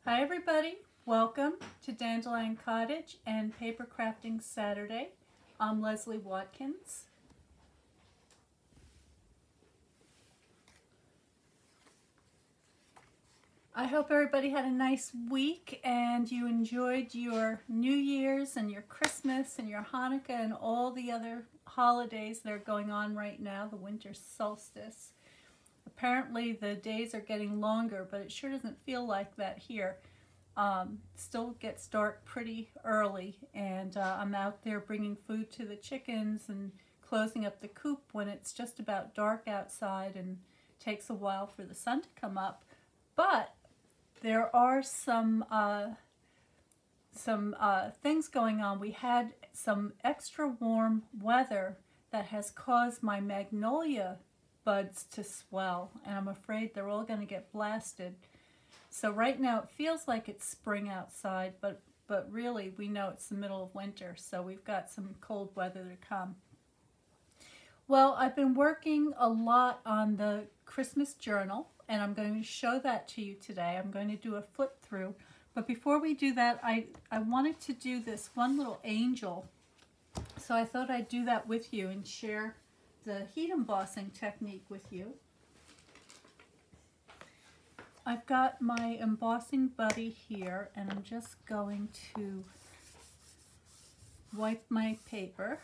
Hi everybody, welcome to Dandelion Cottage and Paper Crafting Saturday. I'm Leslie Watkins. I hope everybody had a nice week and you enjoyed your New Year's and your Christmas and your Hanukkah and all the other holidays that are going on right now, the winter solstice. Apparently the days are getting longer, but it sure doesn't feel like that here. Still gets dark pretty early, and I'm out there bringing food to the chickens and closing up the coop when it's just about dark outside and takes a while for the sun to come up. But there are some things going on. We had some extra warm weather that has caused my magnolia buds to swell, and I'm afraid they're all going to get blasted. So right now it feels like it's spring outside, but really we know it's the middle of winter, so we've got some cold weather to come. Well, I've been working a lot on the Christmas journal, and I'm going to show that to you today. I'm going to do a flip through, but before we do that, I wanted to do this one little angel, so I thought I'd do that with you and share the heat embossing technique with you. I've got my embossing buddy here, and I'm just going to wipe my paper.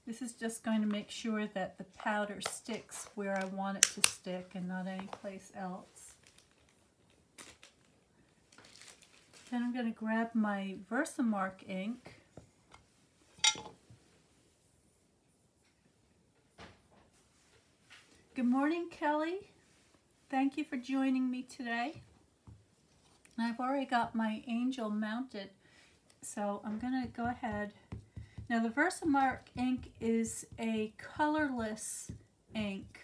This is just going to make sure that the powder sticks where I want it to stick and not any place else. Then I'm going to grab my Versamark ink. Good morning, Kelly. Thank you for joining me today. I've already got my angel mounted, so I'm going to go ahead. Now the Versamark ink is a colorless ink,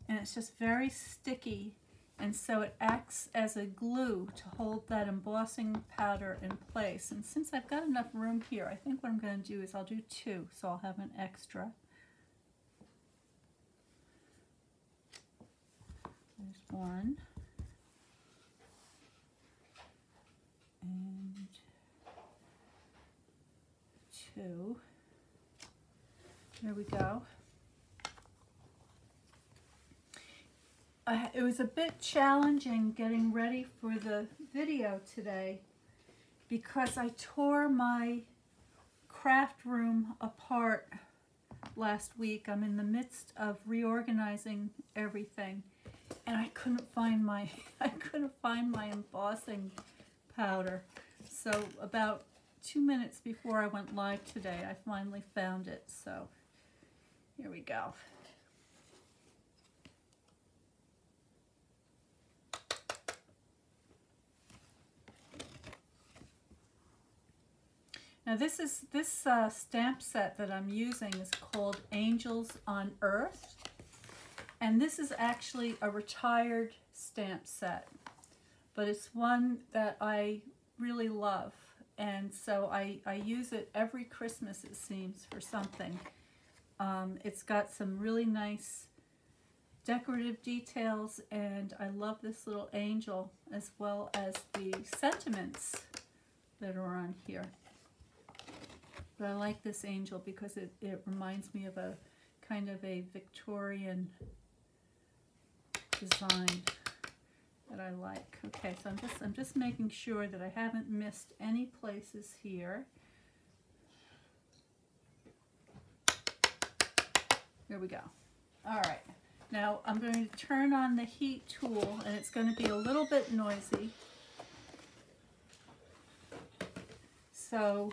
and it's just very sticky, and so it acts as a glue to hold that embossing powder in place. And since I've got enough room here, I think what I'm going to do is I'll do two, so I'll have an extra. There's one, and two. There we go. It was a bit challenging getting ready for the video today because I tore my craft room apart last week. I'm in the midst of reorganizing everything, and I couldn't find my embossing powder. So about 2 minutes before I went live today, I finally found it. So here we go. Now this stamp set that I'm using is called Angels on Earth. And this is actually a retired stamp set, but it's one that I really love, and so I use it every Christmas, it seems, for something. It's got some really nice decorative details, and I love this little angel as well as the sentiments that are on here. But I like this angel because it reminds me of a kind of a Victorian design that I like. Okay, so I'm just making sure that I haven't missed any places here. Here we go. All right, now I'm going to turn on the heat tool, and it's going to be a little bit noisy. So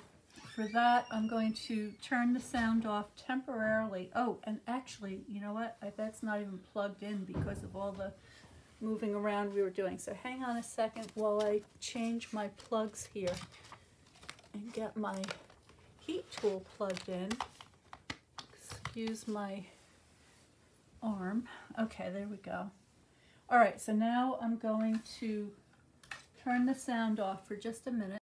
for that, I'm going to turn the sound off temporarily. Oh, and actually, you know what? I bet it's not even plugged in because of all the moving around we were doing. So hang on a second while I change my plugs here and get my heat tool plugged in. Excuse my arm. Okay, there we go. All right, so now I'm going to turn the sound off for just a minute.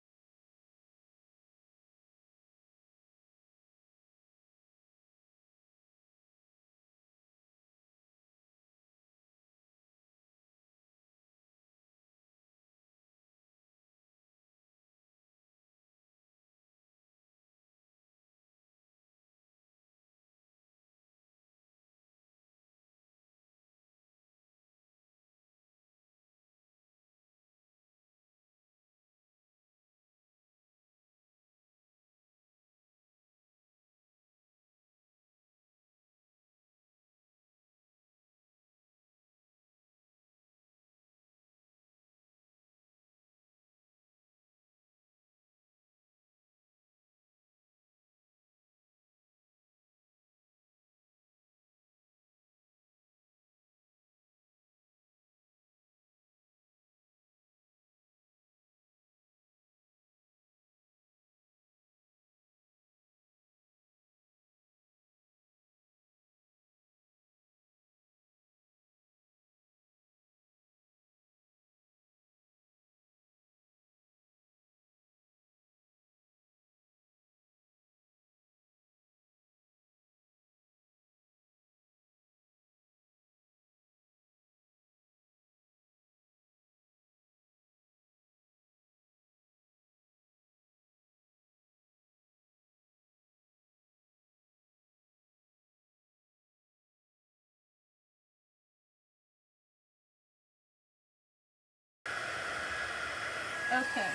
Okay,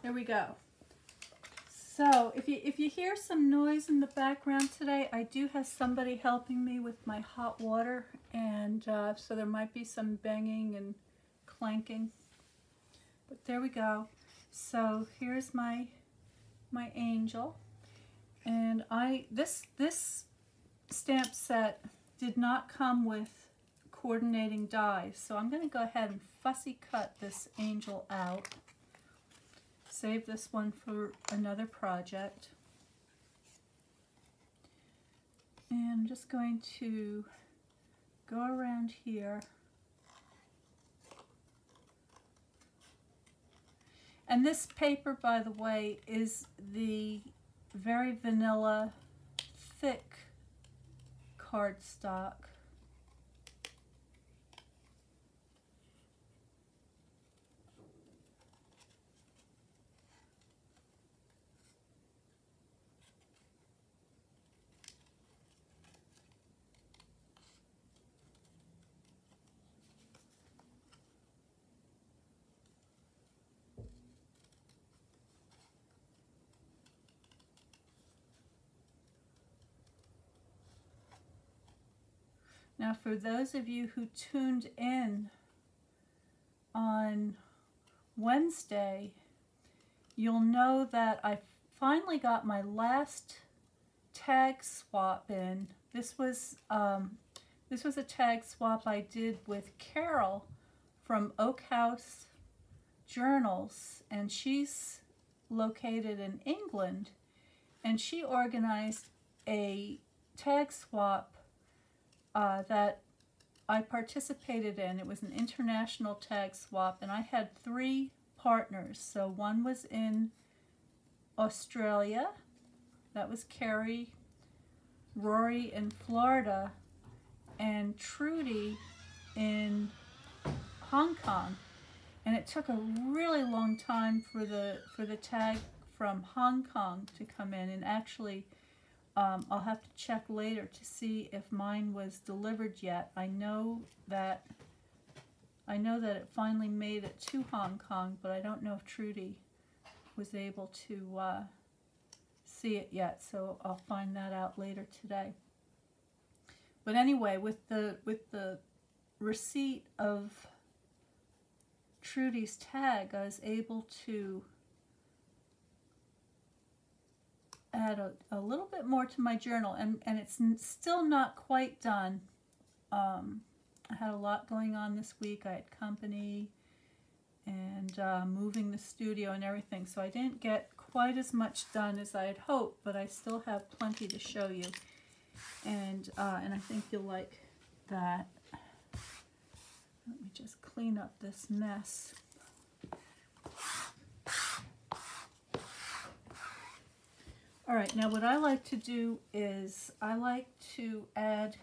there we go. So if you hear some noise in the background today, I do have somebody helping me with my hot water, and so there might be some banging and clanking. But there we go. So here's my angel, and this stamp set did not come with coordinating dies, so I'm going to go ahead and fussy cut this angel out. Save this one for another project. And I'm just going to go around here. And this paper, by the way, is the very vanilla, thick cardstock. Now, for those of you who tuned in on Wednesday, you'll know that I finally got my last tag swap in. This was a tag swap I did with Carol from Oak House Journals, and she's located in England, and she organized a tag swap that I participated in. It was an international tag swap, and I had 3 partners. So one was in Australia, that was Carrie, Rory in Florida, and Trudy in Hong Kong. And it took a really long time for the tag from Hong Kong to come in, and actually I'll have to check later to see if mine was delivered yet. I know that it finally made it to Hong Kong, but I don't know if Trudy was able to see it yet, so I'll find that out later today. But anyway, with the receipt of Trudy's tag, I was able to add a little bit more to my journal, and it's still not quite done. I had a lot going on this week. I had company and moving the studio and everything, so I didn't get quite as much done as I had hoped, but I still have plenty to show you, and I think you'll like that. Let me just clean up this mess. All right, now what I like to do is I like to add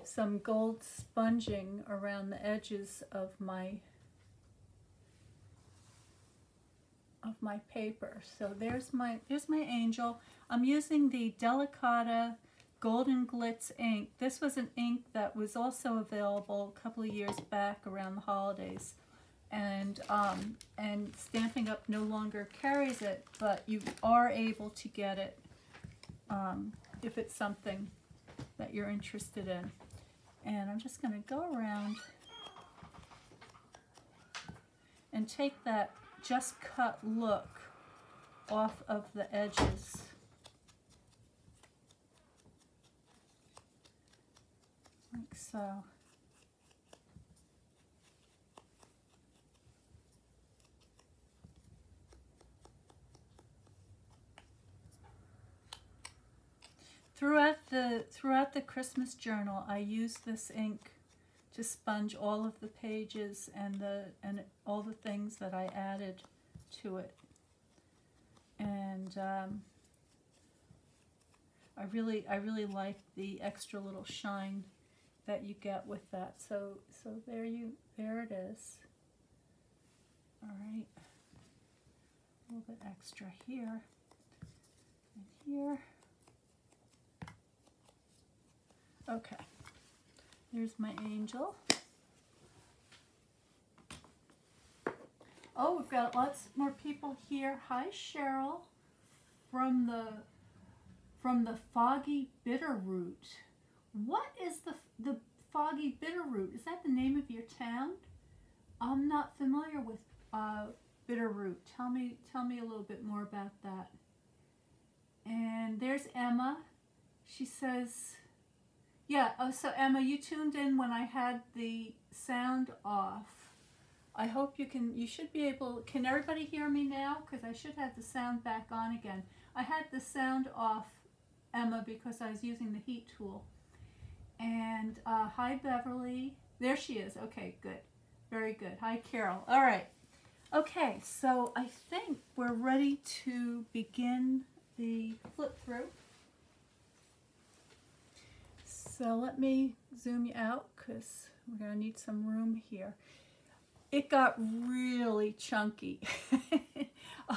some gold sponging around the edges of my paper. So there's my angel. I'm using the Delicata Golden Glitz ink. This was an ink that was also available a couple of years back around the holidays. And Stampin' Up! No longer carries it, but you are able to get it if it's something that you're interested in. And I'm just going to go around and take that just cut look off of the edges. Like so. Throughout the Christmas journal, I use this ink to sponge all of the pages and all the things that I added to it. And I really like the extra little shine that you get with that. So there it is. All right, a little bit extra here and here. Okay, there's my angel. Oh, we've got lots more people here. Hi, Cheryl, from the Foggy Bitterroot. What is the Foggy Bitterroot? Is that the name of your town? I'm not familiar with Bitterroot. Tell me a little bit more about that. And there's Emma. She says, yeah. Oh, so Emma, you tuned in when I had the sound off. I hope you should be able, can everybody hear me now? Because I should have the sound back on again. I had the sound off, Emma, because I was using the heat tool. And hi, Beverly. There she is. Okay, good. Very good. Hi, Carol. All right. Okay, so I think we're ready to begin the flip through. So let me zoom you out because we're going to need some room here. It got really chunky.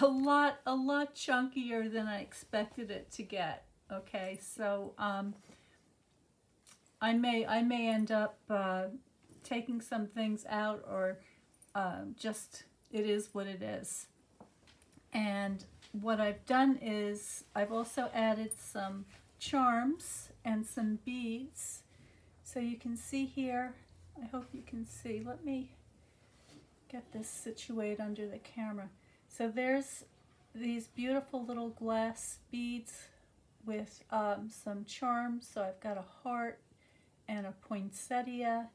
a lot chunkier than I expected it to get. Okay, so I may end up taking some things out, or just it is what it is. And what I've done is I've also added some charms and some beads. So you can see here, I hope you can see, let me get this situated under the camera. So there's these beautiful little glass beads with some charms. So I've got a heart and a poinsettia,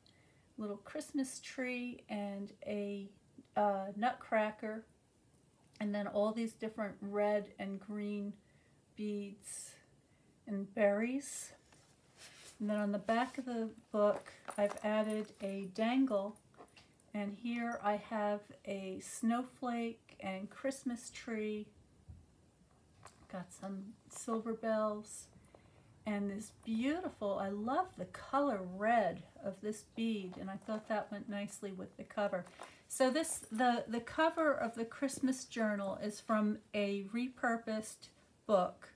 little Christmas tree, and a nutcracker, and then all these different red and green beads and berries. And then on the back of the book I've added a dangle, and here I have a snowflake and Christmas tree, got some silver bells, and this beautiful, I love the color red of this bead, and I thought that went nicely with the cover. So this, the cover of the Christmas journal is from a repurposed book.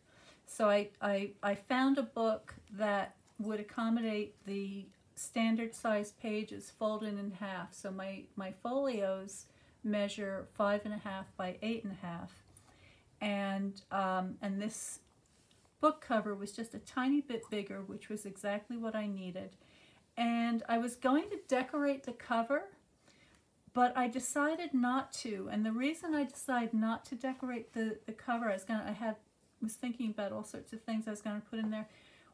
So I found a book that would accommodate the standard size pages folded in half. So my folios measure 5.5 by 8.5, and this book cover was just a tiny bit bigger, which was exactly what I needed. And I was going to decorate the cover, but I decided not to. And the reason I decided not to decorate the cover, I was thinking about all sorts of things I was going to put in there,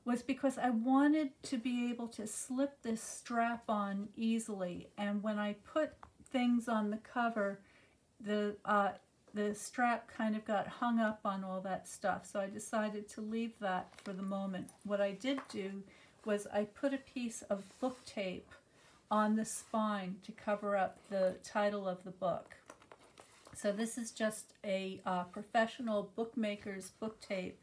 was because I wanted to be able to slip this strap on easily. And when I put things on the cover, the strap kind of got hung up on all that stuff. So I decided to leave that for the moment. What I did do was I put a piece of book tape on the spine to cover up the title of the book. So this is just a professional bookmaker's book tape,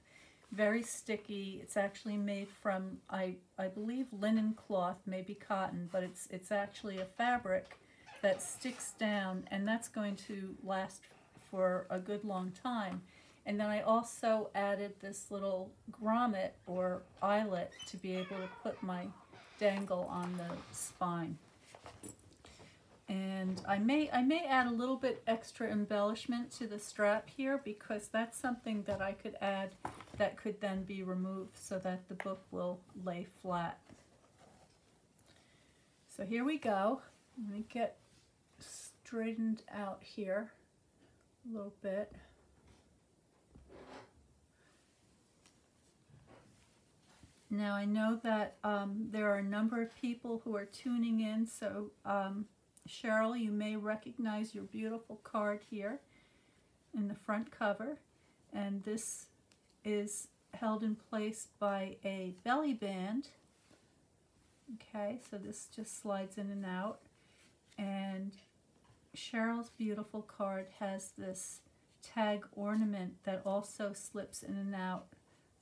very sticky. It's actually made from, I believe, linen cloth, maybe cotton, but it's actually a fabric that sticks down, and that's going to last for a good long time. And then I also added this little grommet or eyelet to be able to put my dangle on the spine. And I may add a little bit extra embellishment to the strap here, because that's something that I could add that could then be removed so that the book will lay flat. So here we go. Let me get straightened out here a little bit. Now I know that there are a number of people who are tuning in, so Cheryl, you may recognize your beautiful card here in the front cover, and this is held in place by a belly band. Okay, so this just slides in and out, and Cheryl's beautiful card has this tag ornament that also slips in and out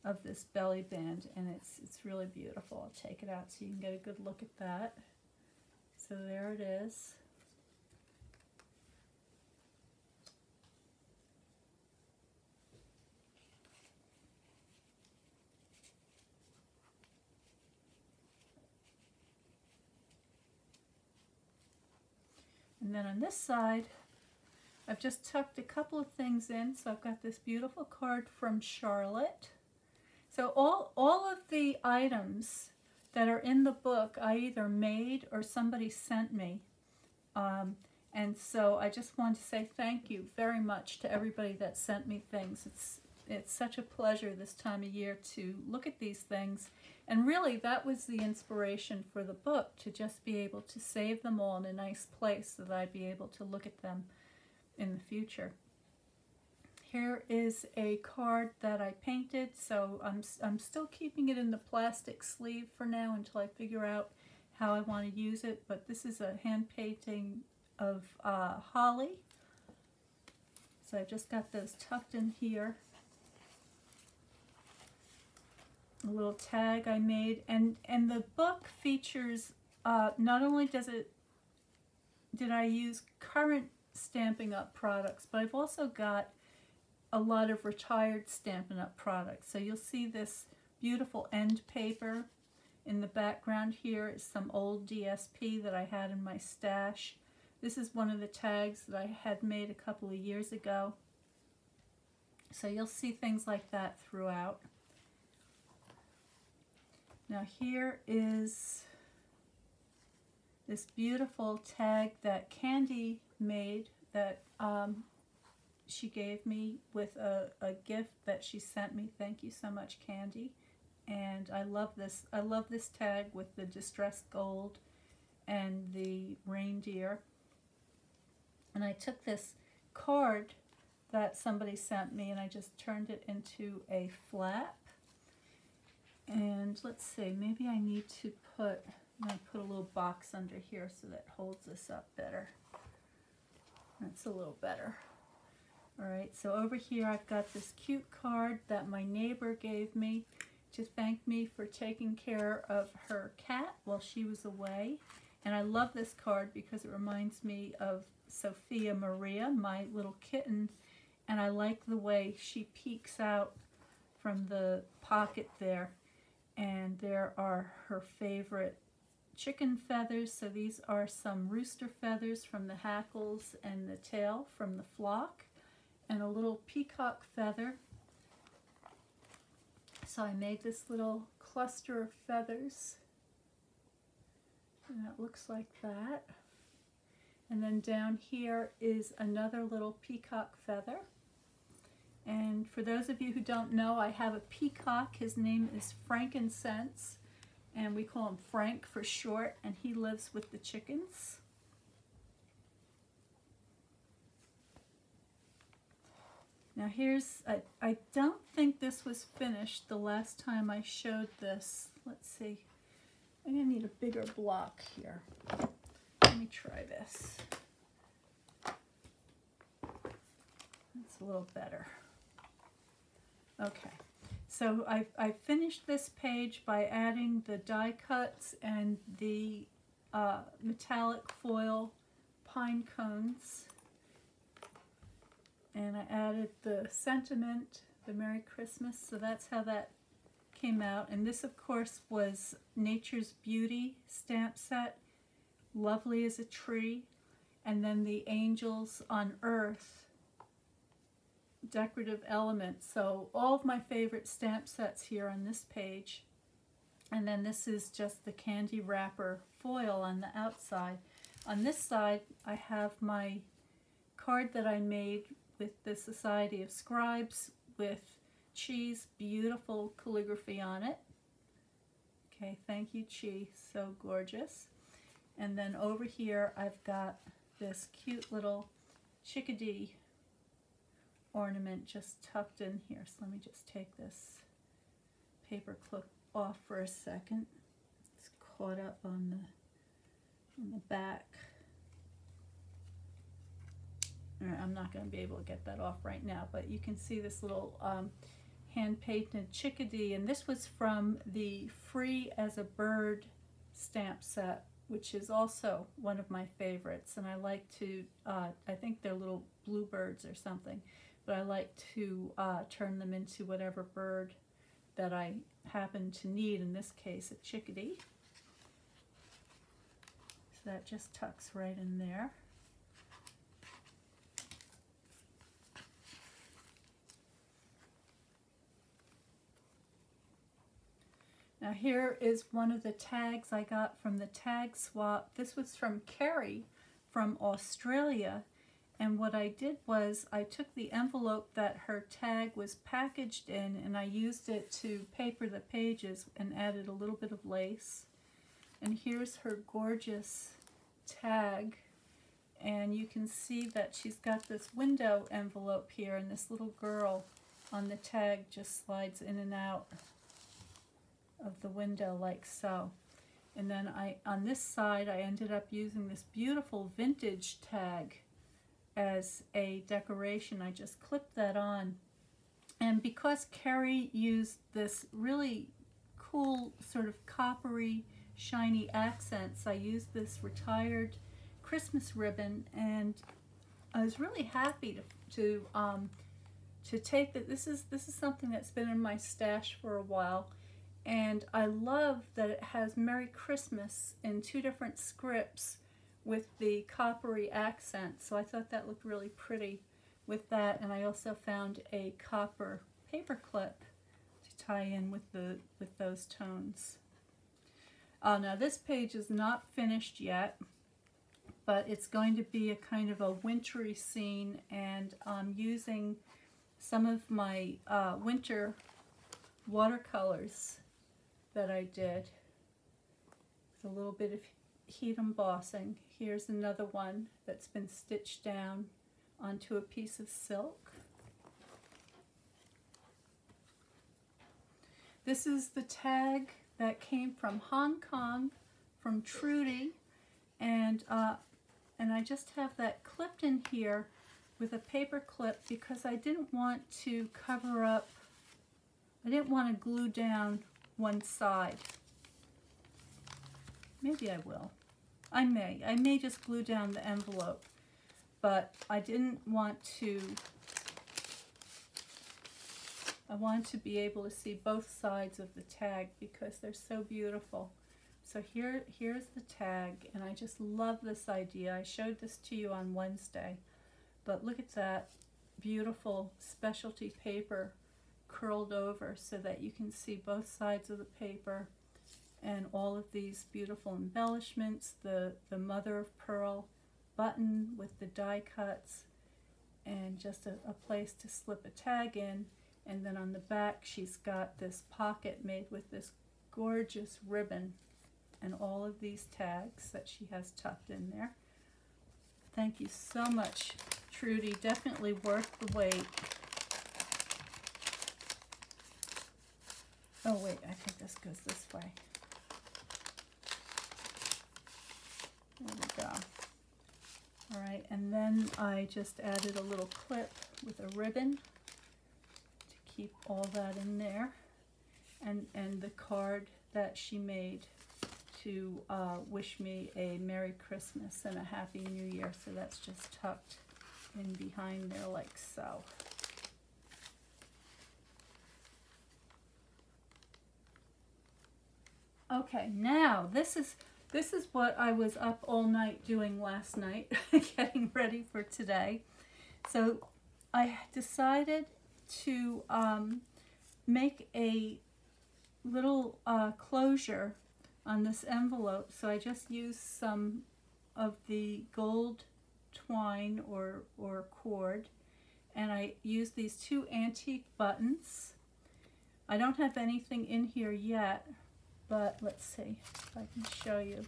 of this belly band, and it's really beautiful. I'll take it out so you can get a good look at that. So there it is. And then on this side, I've just tucked a couple of things in. So I've got this beautiful card from Charlotte. So all of the items that are in the book I either made or somebody sent me. And so I just want to say thank you very much to everybody that sent me things. It's such a pleasure this time of year to look at these things. And really, that was the inspiration for the book, to just be able to save them all in a nice place so that I'd be able to look at them in the future. Here is a card that I painted, so I'm still keeping it in the plastic sleeve for now until I figure out how I want to use it. But this is a hand painting of holly. So I've just got those tucked in here. A little tag I made, and the book features not only did I use current Stampin' Up! Products, but I've also got a lot of retired Stampin' Up! Products. So you'll see this beautiful end paper. In the background here is some old DSP that I had in my stash. This is one of the tags that I had made a couple of years ago. So you'll see things like that throughout. Now here is this beautiful tag that Candy made that she gave me with a gift that she sent me. Thank you so much, Candy. And I love this. I love this tag with the distressed gold and the reindeer. And I took this card that somebody sent me and I just turned it into a flap. And let's see, maybe I need to put, I'm going to put a little box under here so that holds this up better. That's a little better. Alright, so over here I've got this cute card that my neighbor gave me to thank me for taking care of her cat while she was away. And I love this card because it reminds me of Sophia Maria, my little kitten, and I like the way she peeks out from the pocket there. And there are her favorite chicken feathers. So these are some rooster feathers from the hackles and the tail from the flock, and a little peacock feather. So I made this little cluster of feathers, and it looks like that. And then down here is another little peacock feather. And for those of you who don't know, I have a peacock. His name is Frankincense, and we call him Frank for short, and he lives with the chickens. Now here's, I don't think this was finished the last time I showed this. Let's see. I'm going to need a bigger block here. Let me try this. That's a little better. Okay, so I finished this page by adding the die cuts and the metallic foil pine cones. And I added the sentiment, the Merry Christmas, so that's how that came out. And this, of course, was Nature's Beauty stamp set, Lovely as a Tree, and then the Angels on Earth decorative elements. So all of my favorite stamp sets here on this page. And then this is just the candy wrapper foil on the outside. On this side, I have my card that I made with the Society of Scribes with Chi's beautiful calligraphy on it. Okay, thank you, Chi, so gorgeous. And then over here I've got this cute little chickadee ornament just tucked in here. So let me just take this paper clip off for a second. It's caught up on the back. All right, I'm not going to be able to get that off right now, but you can see this little hand-painted chickadee, and this was from the Free as a Bird stamp set, which is also one of my favorites. And I like to, I think they're little bluebirds or something, but I like to turn them into whatever bird that I happen to need, in this case a chickadee. So that just tucks right in there. Now here is one of the tags I got from the tag swap. This was from Carrie from Australia. And what I did was I took the envelope that her tag was packaged in and I used it to paper the pages and added a little bit of lace. And here's her gorgeous tag. And you can see that she's got this window envelope here, and this little girl on the tag just slides in and out of the window like so. And then on this side I ended up using this beautiful vintage tag as a decoration. I just clipped that on. And because Carrie used this really cool sort of coppery shiny accents, I used this retired Christmas ribbon, and I was really happy to take that. This is something that's been in my stash for a while, and I love that it has Merry Christmas in 2 different scripts with the coppery accent. So I thought that looked really pretty with that, and I also found a copper paper clip to tie in with those tones. Now this page is not finished yet, but it's going to be a kind of a wintry scene, and I'm using some of my winter watercolors that I did with a little bit of heat embossing. Here's another one that's been stitched down onto a piece of silk. This is the tag that came from Hong Kong, from Trudy, and I just have that clipped in here with a paper clip because I didn't want to cover up, I didn't want to glue down one side. Maybe I will. I may just glue down the envelope, but I didn't want to, I want to be able to see both sides of the tag because they're so beautiful. So here's the tag, and I just love this idea. I showed this to you on Wednesday, but look at that beautiful specialty paper curled over so that you can see both sides of the paper, and all of these beautiful embellishments, the mother of pearl button with the die cuts, and just a place to slip a tag in. And then on the back she's got this pocket made with this gorgeous ribbon and all of these tags that she has tucked in there. Thank you so much, Trudy. Definitely worth the wait. Oh wait, I think this goes this way. There we go. All right, and then I just added a little clip with a ribbon to keep all that in there, and the card that she made to wish me a Merry Christmas and a Happy New Year. So that's just tucked in behind there like so. Okay, now this is what I was up all night doing last night, getting ready for today. So I decided to make a little closure on this envelope. So I just used some of the gold twine or cord, and I used these 2 antique buttons. I don't have anything in here yet, but let's see if I can show you.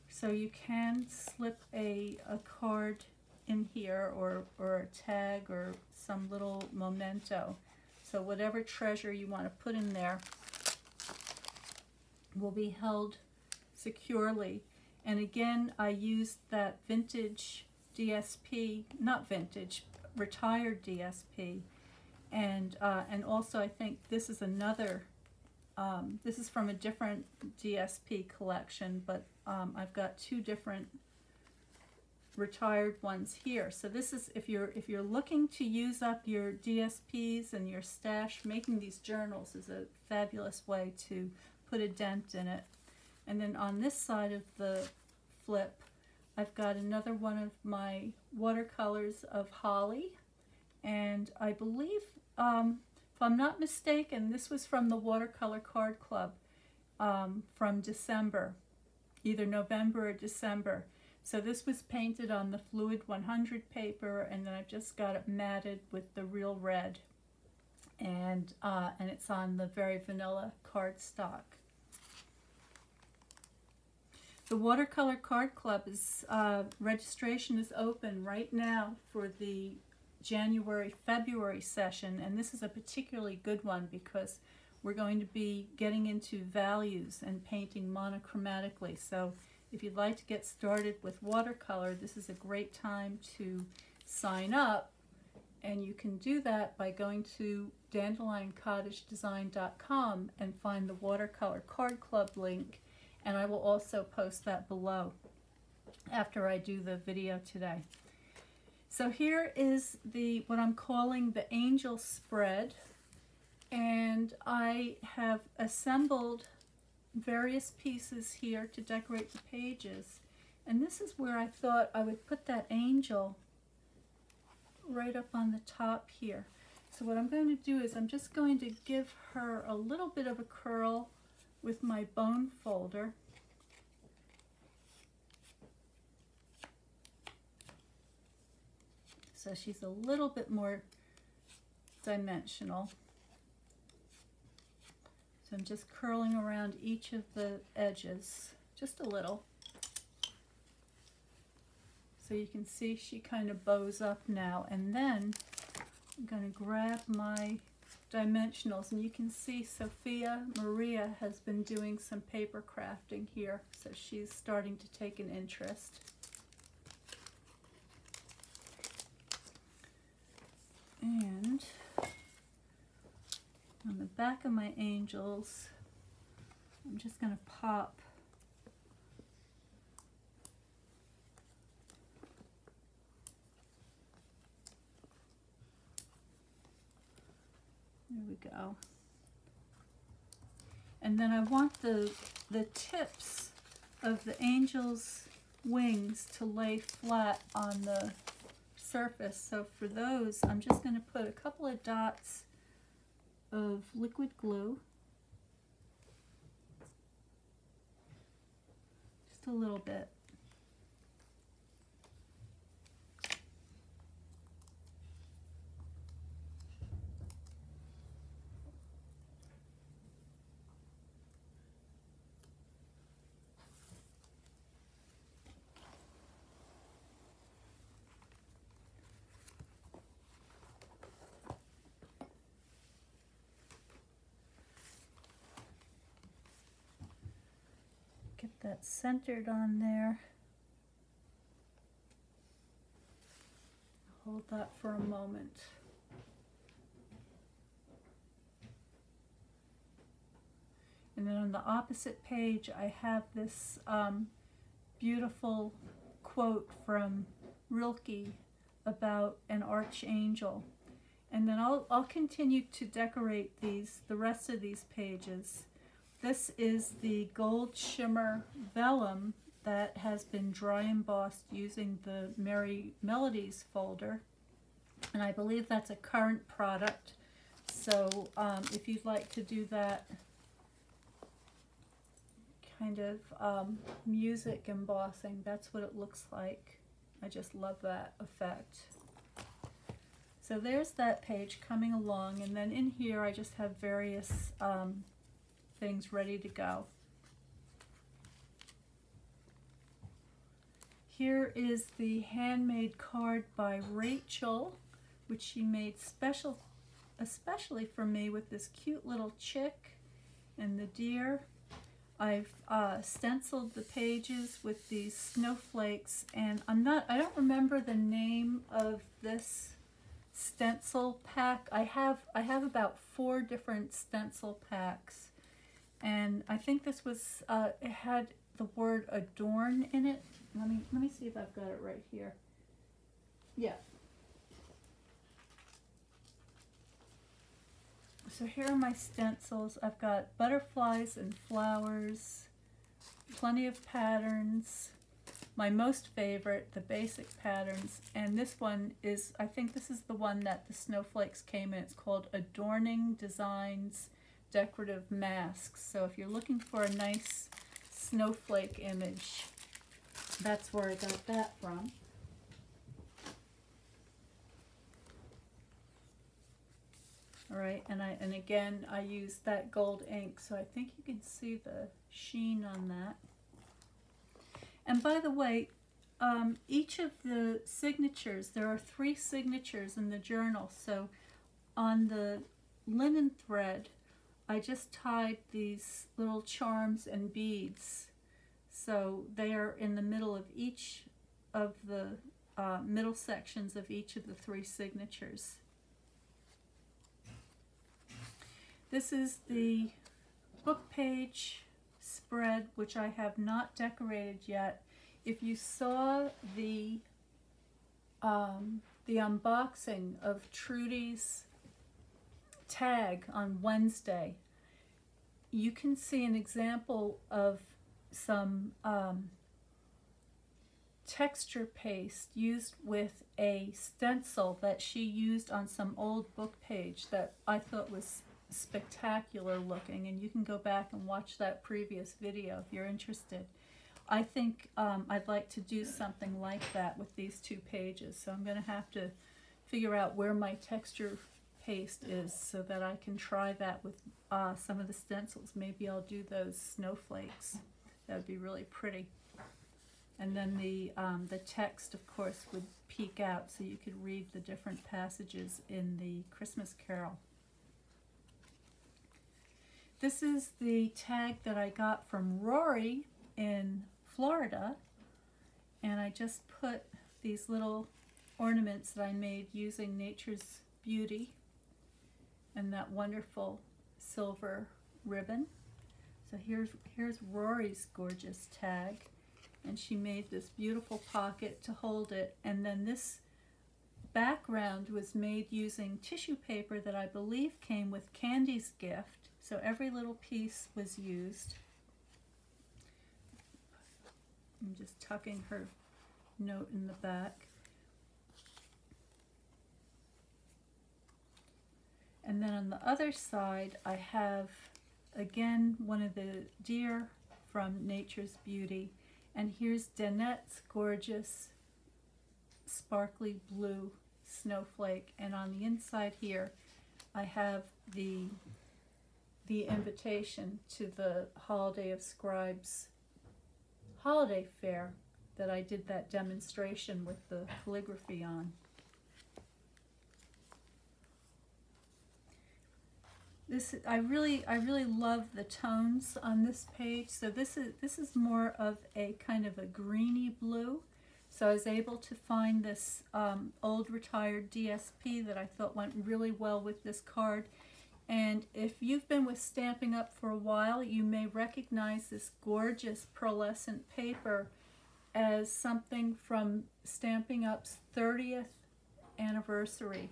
So you can slip a card in here, or a tag, or some little memento. So whatever treasure you want to put in there will be held securely. And again, I used that vintage DSP, not vintage, retired DSP, and also I think this is another. This is from a different DSP collection, but I've got 2 different retired ones here. So this is, if you're looking to use up your DSPs and your stash, making these journals is a fabulous way to put a dent in it. And then on this side of the flip, I've got another one of my watercolors of holly, and I believe, if I'm not mistaken, this was from the Watercolor Card Club. from December, either November or December. So this was painted on the Fluid 100 paper, and then I've just got it matted with the Real Red, and it's on the very vanilla cardstock. The Watercolor Card Club is registration is open right now for the January-February session, and this is a particularly good one because we're going to be getting into values and painting monochromatically. So if you'd like to get started with watercolor, this is a great time to sign up, and you can do that by going to dandelioncottagedesign.com and find the Watercolor Card Club link, and I will also post that below after I do the video today. So here is what I'm calling the angel spread, and I have assembled various pieces here to decorate the pages, and this is where I thought I would put that angel right up on the top here. So what I'm going to do is I'm just going to give her a little bit of a curl with my bone folder. So she's a little bit more dimensional. So I'm just curling around each of the edges, just a little. So you can see she kind of bows up now. And then I'm going to grab my dimensionals, and you can see Sophia Maria has been doing some paper crafting here, so she's starting to take an interest. And on the back of my angels, I'm just going to pop there we go. And then I want the tips of the angel's wings to lay flat on the surface. So for those, I'm just going to put a couple of dots of liquid glue, just a little bit. Get that centered on there. Hold that for a moment. And then on the opposite page, I have this beautiful quote from Rilke about an archangel. And then I'll continue to decorate the rest of these pages. This is the gold shimmer vellum that has been dry embossed using the Merry Melodies folder, and I believe that's a current product. So if you'd like to do that kind of music embossing, that's what it looks like. I just love that effect. So there's that page coming along, and then in here I just have various things ready to go. Here is the handmade card by Rachel, which she made especially for me, with this cute little chick and the deer. I've stenciled the pages with these snowflakes, and I don't remember the name of this stencil pack. I have about 4 different stencil packs. And I think this was, it had the word adorn in it. Let me see if I've got it right here. Yeah. So here are my stencils. I've got butterflies and flowers, plenty of patterns. My most favorite, the basic patterns. And this one is, I think this is the one that the snowflakes came in. It's called Adorning Designs decorative masks. So if you're looking for a nice snowflake image, that's where I got that from. All right, and again, I used that gold ink, so I think you can see the sheen on that. And by the way, each of the signatures, there are 3 signatures in the journal. So on the linen thread, I just tied these little charms and beads. So they are in the middle of each of the middle sections of each of the 3 signatures. This is the book page spread, which I have not decorated yet. If you saw the unboxing of Trudy's tag on Wednesday, you can see an example of some texture paste used with a stencil that she used on some old book page that I thought was spectacular looking, and you can go back and watch that previous video if you're interested. I think I'd like to do something like that with these 2 pages, so I'm going to have to figure out where my texture paste is so that I can try that with some of the stencils. Maybe I'll do those snowflakes. That would be really pretty. And then the text, of course, would peek out so you could read the different passages in the Christmas Carol. This is the tag that I got from Rory in Florida, and I just put these little ornaments that I made using Nature's Beauty and that wonderful silver ribbon. So here's Rory's gorgeous tag, and she made this beautiful pocket to hold it, and then this background was made using tissue paper that I believe came with Candy's gift. So every little piece was used. I'm just tucking her note in the back. And then on the other side, I have, again, one of the deer from Nature's Beauty. And here's Danette's gorgeous sparkly blue snowflake. And on the inside here, I have the invitation to the Holiday of Scribes holiday fair that I did that demonstration with the calligraphy on. I really love the tones on this page. So this is more of a kind of a greeny blue. So I was able to find this old retired DSP that I thought went really well with this card. And if you've been with Stampin' Up! For a while, you may recognize this gorgeous pearlescent paper as something from Stampin' Up's 30th anniversary,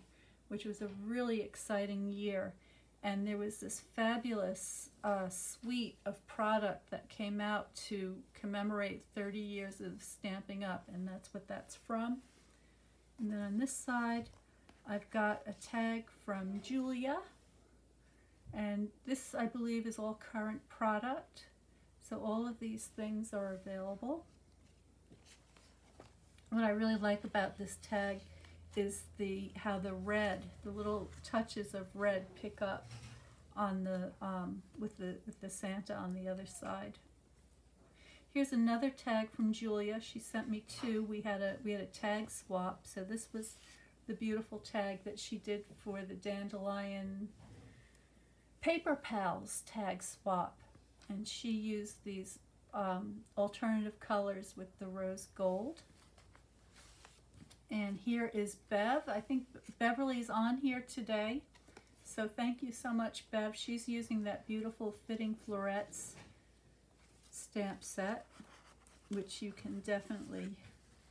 which was a really exciting year. And there was this fabulous suite of product that came out to commemorate 30 years of Stampin' Up! And that's what that's from. And then on this side, I've got a tag from Julia. And this, I believe, is all current product. So all of these things are available. What I really like about this tag is how the red, the little touches of red pick up on the with the Santa on the other side. Here's another tag from Julia. She sent me 2. We had a tag swap. So this was the beautiful tag that she did for the Dandelion Paper Pals tag swap, and she used these alternative colors with the rose gold. And here is Bev. I think Beverly's on here today, so thank you so much, Bev. She's using that beautiful Fitting Florets stamp set, which you can definitely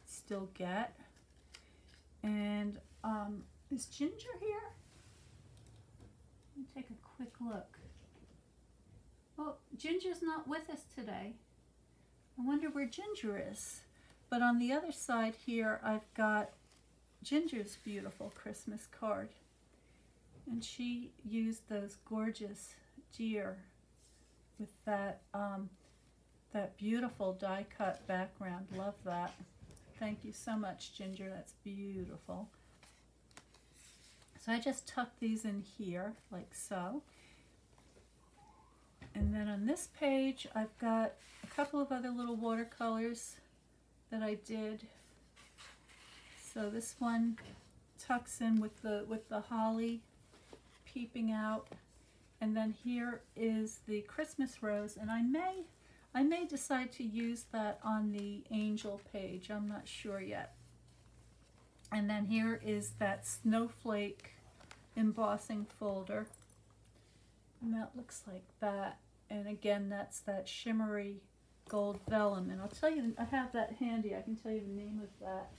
still get. And is Ginger here? Let me take a quick look. Oh, Ginger's not with us today. I wonder where Ginger is. But on the other side here, I've got Ginger's beautiful Christmas card. And she used those gorgeous deer with that that beautiful die cut background. Love that. Thank you so much, Ginger. That's beautiful. So I just tuck these in here like so. And then on this page I've got a couple of other little watercolors that I did. So this one tucks in with the holly peeping out, and then here is the Christmas rose, and I may decide to use that on the angel page. I'm not sure yet. And then here is that snowflake embossing folder, and that looks like that. And again, that's that shimmery gold vellum, and I'll tell you, I have that handy. I can tell you the name of that.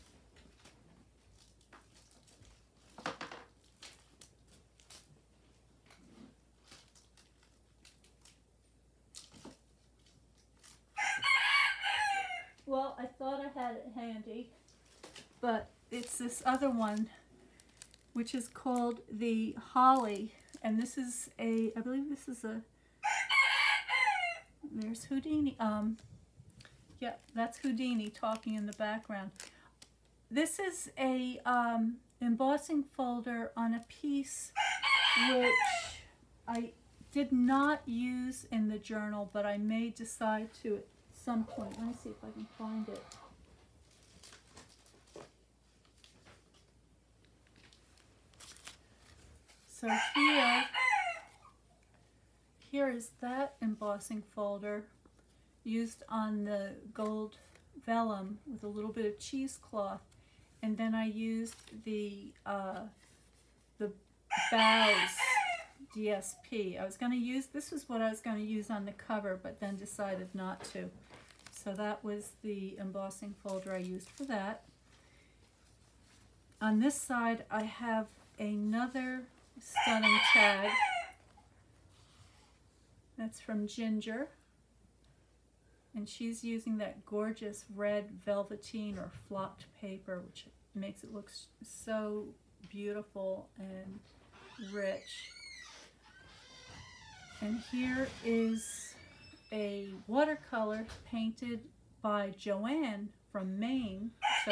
Well, I thought I had it handy, but it's this other one, which is called the Holly, and this is a, I believe this is a, there's Houdini, yeah, that's Houdini talking in the background. This is a embossing folder on a piece which I did not use in the journal, but I may decide to at some point. Let me see if I can find it. So here is that embossing folder used on the gold vellum with a little bit of cheesecloth, and then I used the Bows DSP. I was going to use, this was what I was going to use on the cover, but then decided not to. So that was the embossing folder I used for that. On this side I have another stunning tag. That's from Ginger, and she's using that gorgeous red velveteen or flocked paper, which makes it look so beautiful and rich. And here is a watercolor painted by Joanne from Maine. So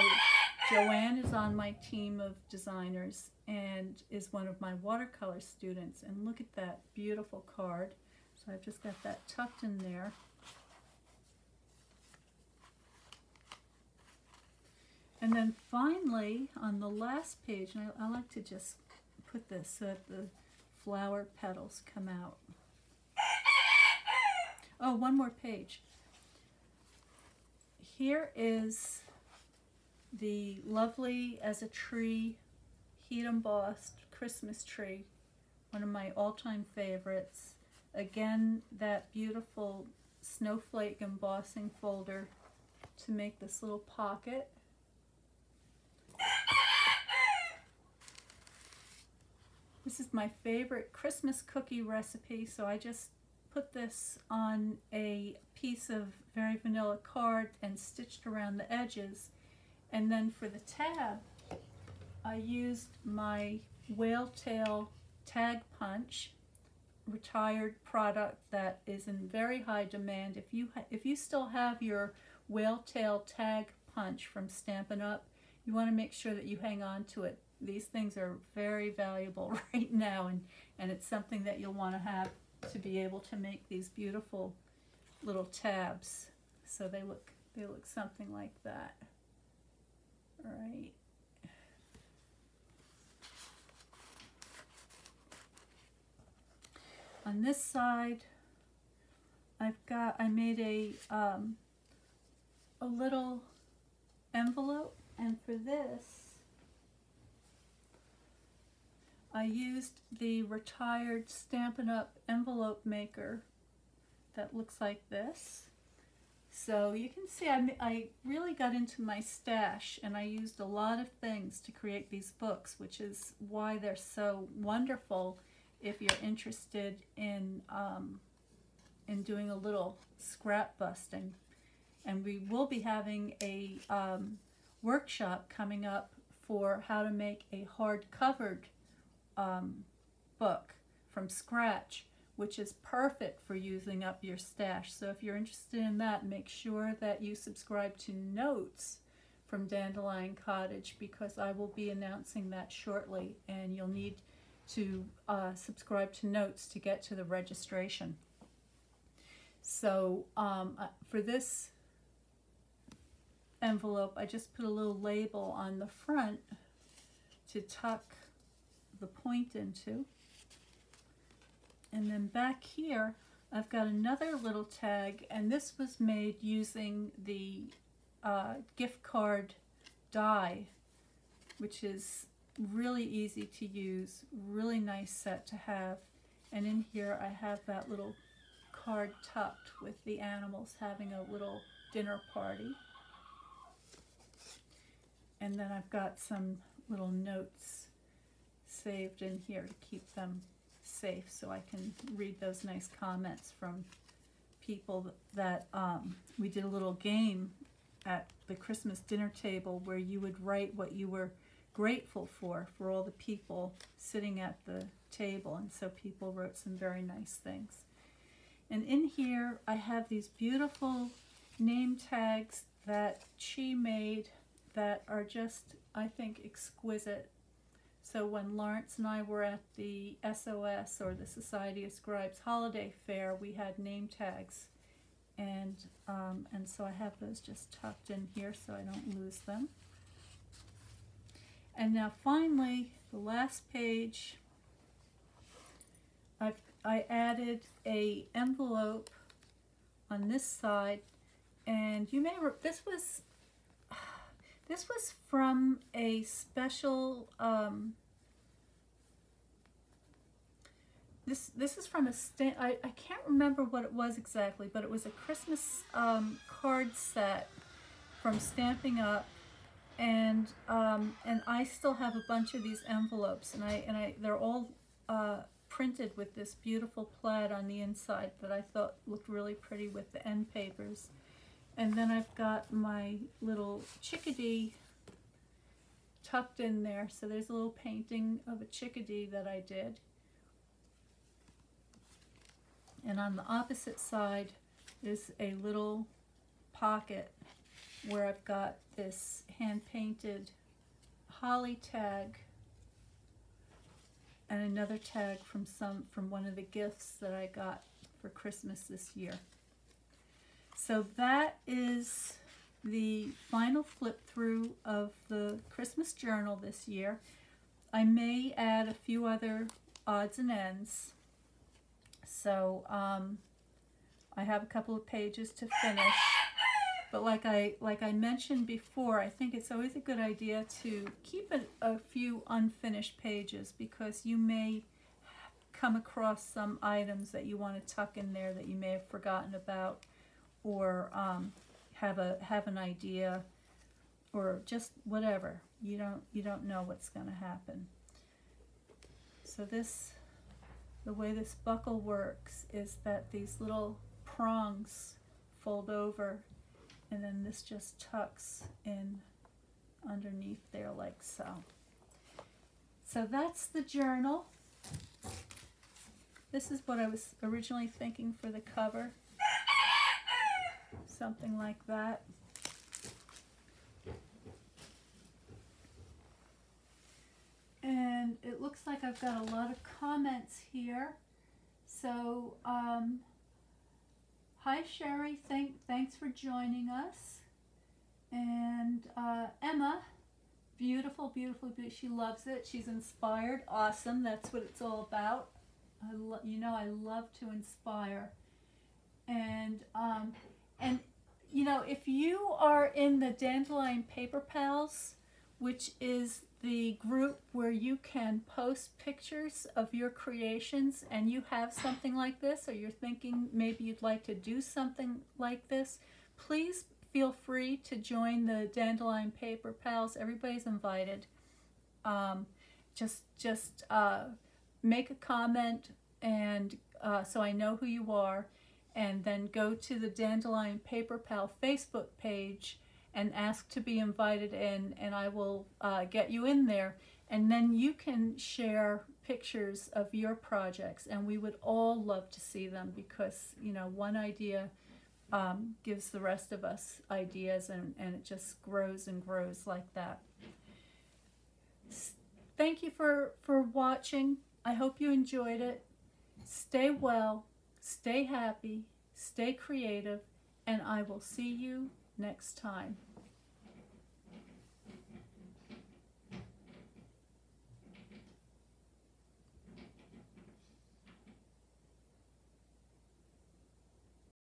Joanne is on my team of designers and is one of my watercolor students. And look at that beautiful card. So I've just got that tucked in there. And then finally, on the last page, and I like to just put this so that the flower petals come out. Oh, one more page. Here is the lovely as a tree, heat embossed Christmas tree, one of my all-time favorites. Again, that beautiful snowflake embossing folder to make this little pocket. This is my favorite Christmas cookie recipe, so I just put this on a piece of very vanilla card and stitched around the edges. And then for the tab, I used my whale tail tag punch, retired product that is in very high demand. If you still have your whale tail tag punch from Stampin' Up, you want to make sure that you hang on to it. These things are very valuable right now, and it's something that you'll want to have to be able to make these beautiful little tabs. So they look something like that. All right. On this side, I made a little envelope, and for this I used the retired Stampin' Up! Envelope maker that looks like this. So you can see I really got into my stash, and I used a lot of things to create these books, which is why they're so wonderful if you're interested in doing a little scrap busting. And we will be having a workshop coming up for how to make a hard-covered book from scratch which is perfect for using up your stash. So if you're interested in that, make sure that you subscribe to Notes from Dandelion Cottage, because I will be announcing that shortly, and you'll need to subscribe to Notes to get to the registration. So for this envelope, I just put a little label on the front to tuck the point into. And then back here, I've got another little tag, and this was made using the gift card die, which is really easy to use, really nice set to have. And in here I have that little card tucked with the animals having a little dinner party. And then I've got some little notes saved in here to keep them safe, so I can read those nice comments from people that we did a little game at the Christmas dinner table where you would write what you were grateful for all the people sitting at the table, and so people wrote some very nice things. And in here I have these beautiful name tags that she made that are just, I think, exquisite. So when Lawrence and I were at the SOS, or the Society of Scribes holiday fair, we had name tags, and so I have those just tucked in here so I don't lose them. And now finally, the last page, I added a envelope on this side, and you may this was from a special this is from a I can't remember what it was exactly, but it was a Christmas card set from Stampin' Up, and I still have a bunch of these envelopes, and they're all printed with this beautiful plaid on the inside that I thought looked really pretty with the end papers. And then I've got my little chickadee tucked in there. So there's a little painting of a chickadee that I did. And on the opposite side is a little pocket where I've got this hand-painted holly tag and another tag from one of the gifts that I got for Christmas this year. So that is the final flip through of the Christmas journal this year. I may add a few other odds and ends. So I have a couple of pages to finish. But like I mentioned before, I think it's always a good idea to keep a few unfinished pages, because you may come across some items that you want to tuck in there that you may have forgotten about, or have an idea, or just whatever. You don't know what's going to happen. So the way this buckle works is that these little prongs fold over, and then this just tucks in underneath there like so. So that's the journal. This is what I was originally thinking for the cover. Something like that. And it looks like I've got a lot of comments here. So, hi Sherry, thanks for joining us. And Emma, beautiful, beautiful, beautiful. She loves it. She's inspired. Awesome. That's what it's all about. I love to inspire. And you know, if you are in the Dandelion Paper Pals, which is the group where you can post pictures of your creations, and you have something like this, or you're thinking maybe you'd like to do something like this, please feel free to join the Dandelion Paper Pals. Everybody's invited. Just make a comment, and so I know who you are, and then go to the Dandelion Paper Pal Facebook page and ask to be invited in, and I will get you in there, and then you can share pictures of your projects, and we would all love to see them, because you know, one idea gives the rest of us ideas, and it just grows and grows like that. Thank you for watching. I hope you enjoyed it. Stay well, stay happy, stay creative, and I will see you next time.